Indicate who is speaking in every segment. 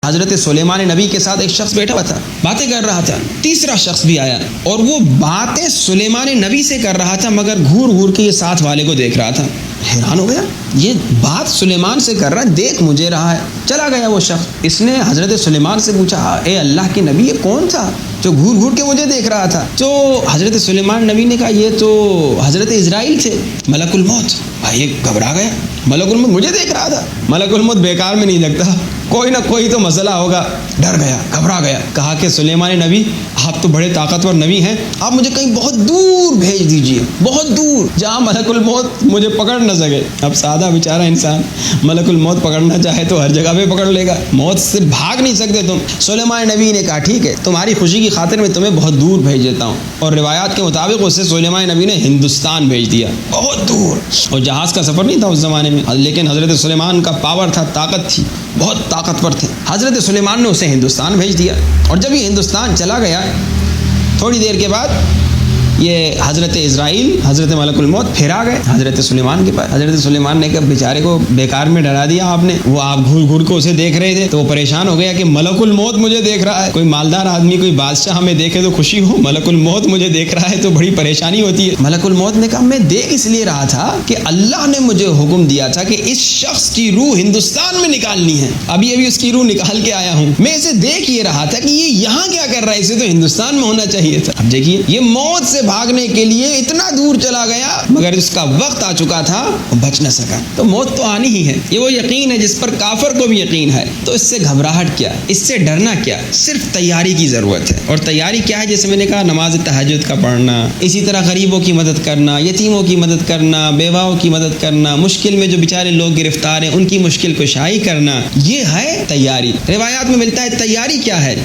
Speaker 1: حضرت سلیمان نبی کے ساتھ ایک شخص بیٹھا ہوا تھا، باتیں کر رہا تھا، تیسرا شخص بھی آیا اور وہ باتیں سلیمان نبی سے کر رہا تھا، مگر گھور گھور کے یہ ساتھ والے کو دیکھ رہا تھا۔ حیران ہو گیا، یہ بات سلیمان سے کر رہا ہے، دیکھ مجھے رہا ہے۔ چلا گیا وہ شخص، اس نے حضرت سلیمان سے پوچھا، اے اللہ کے نبی یہ کون تھا جو گھور گھور کے مجھے دیکھ رہا تھا؟ تو حضرت سلیمان نبی نے کہا یہ تو حضرت اسرائیل تھے، ملک الموت۔ بھائی گھبرا گیا، ملک الموت مجھے دیکھ رہا تھا؟ ملک الموت بیکار میں نہیں لگتا، کوئی نہ کوئی تو مسئلہ ہوگا۔ ڈر گیا، گھبرا گیا، کہا کہ سلیمان نبی آپ تو بڑے طاقتور نبی ہیں، آپ مجھے کہیں بہت دور بھیج دیجئے، بہت دور جہاں ملک الموت مجھے پکڑ نہ سکے۔ اب سادہ بیچارہ انسان ملک الموت پکڑنا چاہے تو ہر جگہ پہ پکڑ لے گا، موت سے بھاگ نہیں سکتے تم۔ سلیمان نبی نے کہا ٹھیک ہے، تمہاری خوشی کی خاطر میں تمہیں بہت دور بھیج دیتا ہوں، اور روایات کے مطابق اسے سلیمان نبی نے ہندوستان بھیج دیا، بہت دور۔ اور جہاز کا سفر نہیں تھا اس زمانے میں، لیکن حضرت سلیمان کا پاور تھا، طاقت تھی، بہت طاقتور تھے۔ حضرت سلیمان نے اسے ہندوستان بھیج دیا، اور جب یہ ہندوستان چلا گیا تھوڑی دیر کے بعد یہ حضرت اسرائیل، حضرت ملک الموت پھر آ گئے حضرت سلیمان کے پاس۔ حضرت سلیمان نے کہا بیچارے کو بیکار میں ڈرا دیا آپ نے، وہ آپ گھور گھور کے اسے دیکھ رہے تھے تو وہ پریشان ہو گیا کہ ملک الموت مجھے دیکھ رہا ہے۔ کوئی مالدار آدمی، کوئی بادشاہ ہمیں دیکھے تو خوشی ہو، ملک الموت مجھے دیکھ رہا ہے تو بڑی پریشانی ہوتی ہے۔ ملک الموت نے کہا میں دیکھ اس لیے رہا تھا کہ اللہ نے مجھے حکم دیا تھا کہ اس شخص کی روح ہندوستان میں نکالنی ہے، ابھی ابھی اس کی روح نکال کے آیا ہوں، میں اسے دیکھ یہ رہا تھا کہ یہ یہاں کیا کر رہا ہے، اسے تو ہندوستان میں ہونا چاہیے تھا۔ اب دیکھیے یہ موت سے بھاگنے کے لیے اتنا دور چلا گیا، مگر اس کا وقت آ چکا تھا، وہ بچ نہ سکا۔ تو موت تو آنی ہی ہے، یہ وہ یقین ہے جس پر کافر کو بھی یقین ہے۔ تو اس سے گھبراہٹ کیا، اس سے ڈرنا کیا، صرف تیاری کی ضرورت ہے۔ اور تیاری کیا ہے؟ جیسے میں نے کہا نماز تہجد کا پڑھنا، اسی طرح غریبوں کی مدد کرنا، یتیموں کی مدد کرنا، بیواؤں کی مدد کرنا، مشکل میں جو بیچارے لوگ گرفتار ہیں ان کی مشکل کشائی کرنا، یہ ہے تیاری۔ روایات میں ملتا ہے تیاری کیا ہے؟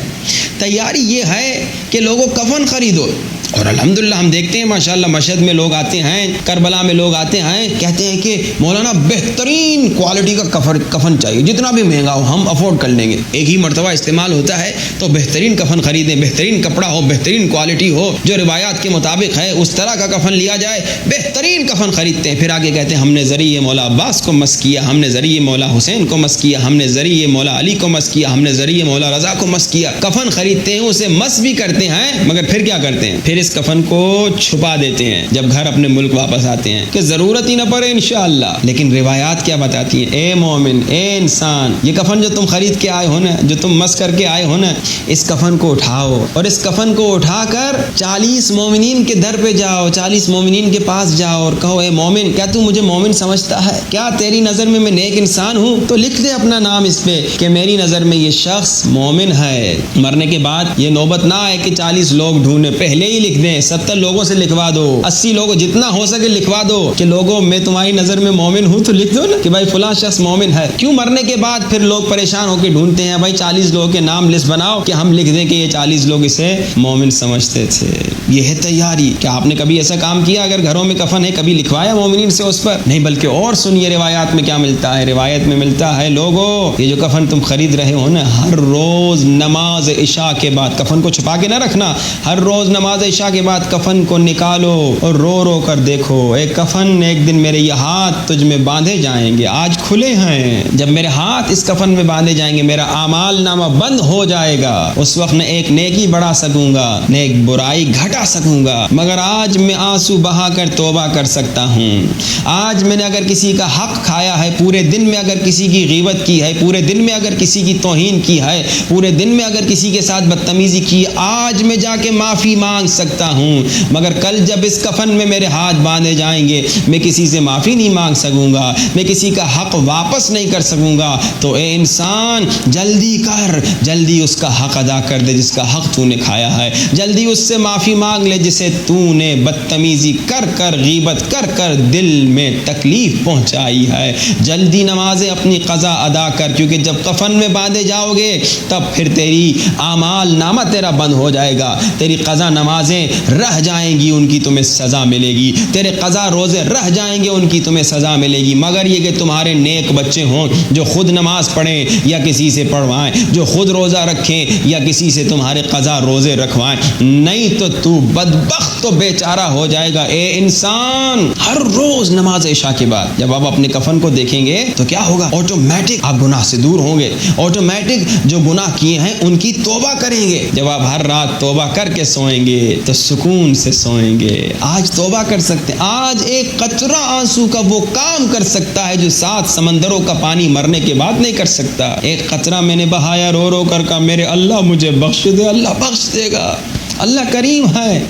Speaker 1: تیاری یہ ہے کہ لوگوں کفن خریدو، اور الحمدللہ ہم دیکھتے ہیں ماشاءاللہ مشہد میں لوگ آتے ہیں، کربلا میں لوگ آتے ہیں، کہتے ہیں کہ مولانا بہترین کوالٹی کا کفن چاہیے، جتنا بھی مہنگا ہو ہم افورڈ کر لیں گے، ایک ہی مرتبہ استعمال ہوتا ہے تو بہترین کفن خریدیں، بہترین کپڑا ہو، بہترین کوالٹی ہو، جو روایات کے مطابق ہے اس طرح کا کفن لیا جائے، بہترین کفن خریدتے ہیں۔ پھر آگے کہتے ہیں ہم نے ذریعہ مولا عباس کو مس کیا، ہم نے ذریعہ مولا حسین کو مس کیا، ہم نے ذریعہ مولا علی کو مس کیا، ہم نے ذریعہ مولا رضا کو مس کیا۔ کفن خریدتے ہیں، اسے مس بھی کرتے ہیں، مگر پھر کیا کرتے ہیں؟ پھر اس کفن کو چھپا دیتے ہیں جب گھر اپنے ملک واپس آتے ہیں کہ ضرورت ہی نہ پڑے انشاءاللہ۔ لیکن روایات کیا بتاتی ہیں؟ اے مومن، اے انسان، یہ کفن جو تم خرید کے آئے ہو نا، جو تم مس کر کے آئے ہو نا، اس کفن کو اٹھاؤ، اور اس کفن کو اٹھا کر 40 مومنین کے در پہ جاؤ، 40 مومنین کے پاس جاؤ اور کہو اے مومن، کیا تو مجھے مومن سمجھتا ہے؟ کیا تیری نظر میں نیک انسان ہوں؟ تو لکھ دے اپنا نام اس پہ کہ میری نظر میں یہ شخص مومن ہے۔ مرنے کے بعد یہ نوبت نہ آئے کہ 40 لوگ ڈھونڈیں، پہلے ہی لکھ دیں، 70 لوگوں سے لکھوا دو، 80 لوگوں، جتنا ہو سکے لکھوا دو کہ لوگوں میں تمہاری نظر میں مومن ہوں، تو لکھ دو نا کہ بھائی فلاں شخص مومن ہے۔ کیوں مرنے کے بعد پھر لوگ پریشان ہو کے ڈھونڈتے ہیں؟ بھائی 40 لوگوں کے نام لسٹ بناؤ کہ ہم لکھ دیں کہ یہ 40 لوگ اسے مومن سمجھتے تھے۔ یہ ہے تیاری۔ کیا آپ نے کبھی ایسا کام کیا؟ اگر گھروں میں کفن ہے کبھی لکھوایا مومنین سے اس پر؟ نہیں، بلکہ اور سنیے روایات میں کیا ملتا ہے۔ روایت میں ملتا ہے لوگوں یہ جو کفن تم خرید رہے ہو نا، ہر روز نماز عشاء کے بعد، کفن کو چھپا کے نہ رکھنا، ہر روز نماز عشاء کے بعد کفن کو نکالو اور رو رو کر دیکھو، اے کفن ایک دن میرے یہ ہاتھ تجھ میں باندھے جائیں گے، آج کھلے ہیں، جب میرے ہاتھ اس کفن میں باندھے جائیں گے میرا اعمال نامہ بند ہو جائے گا، اس وقت نہ ایک نیکی بڑھا سکوں گا نہ ایک برائی گھٹا سکوں گا، مگر آج میں آنسو بہا کر توبہ کر سکتا ہوں۔ آج میں نے اگر کسی کا حق کھایا ہے، پورے دن میں اگر کسی کی غیبت کی ہے، پورے دن میں اگر کسی کی توہین کی ہے، پورے دن میں اگر کسی کے ساتھ بدتمیزی کی، آج میں جا کے معافی مانگ سکتا ہوں، مگر کل جب اس کفن میں میرے ہاتھ باندھے جائیں گے میں کسی سے معافی نہیں مانگ سکوں گا، میں کسی کا حق واپس نہیں کر سکوں گا۔ تو اے انسان جلدی کر، جلدی اس کا حق ادا کر دے جس کا حق تو نے کھایا ہے، جلدی اس سے معافی مانگ لے جسے تو نے بدتمیزی کر کر، غیبت کر کر دل میں تکلیف پہنچائی ہے، جلدی نمازیں اپنی قضا ادا کر، کیونکہ جب کفن میں باندھے جاؤ گے تب پھر تیری اعمال نامہ تیرا بند ہو جائے گا، تیری قضا نمازیں نمازیں رہ جائیں گی ان کی تمہیں سزا ملے گی، تیرے قضا روزے رہ جائیں گے ان کی تمہیں سزا ملے گی، مگر یہ کہ تمہارے نیک بچے ہوں جو خود نماز پڑھیں یا کسی سے پڑھوائیں، جو خود روزہ رکھیں یا کسی سے تمہارے قضا روزے رکھوائیں، نہیں تو بدبخت تو بیچارہ ہو جائے گا۔ اے انسان، ہر روز نماز عشاء کے بعد جب آپ اپنے کفن کو دیکھیں گے تو کیا ہوگا؟ آٹومیٹک آپ گناہ سے دور ہوں گے، آٹومیٹک جو گناہ کیے ہیں ان کی توبہ کریں گے۔ جب آپ ہر رات توبہ کر کے سوئیں گے تو سکون سے سوئیں گے۔ آج توبہ کر سکتے ہیں، آج ایک قطرہ آنسو کا وہ کام کر سکتا ہے جو 7 سمندروں کا پانی مرنے کے بعد نہیں کر سکتا۔ ایک قطرہ میں نے بہایا رو رو کر، میرے اللہ مجھے بخش دے، اللہ بخش دے گا، اللہ کریم ہے۔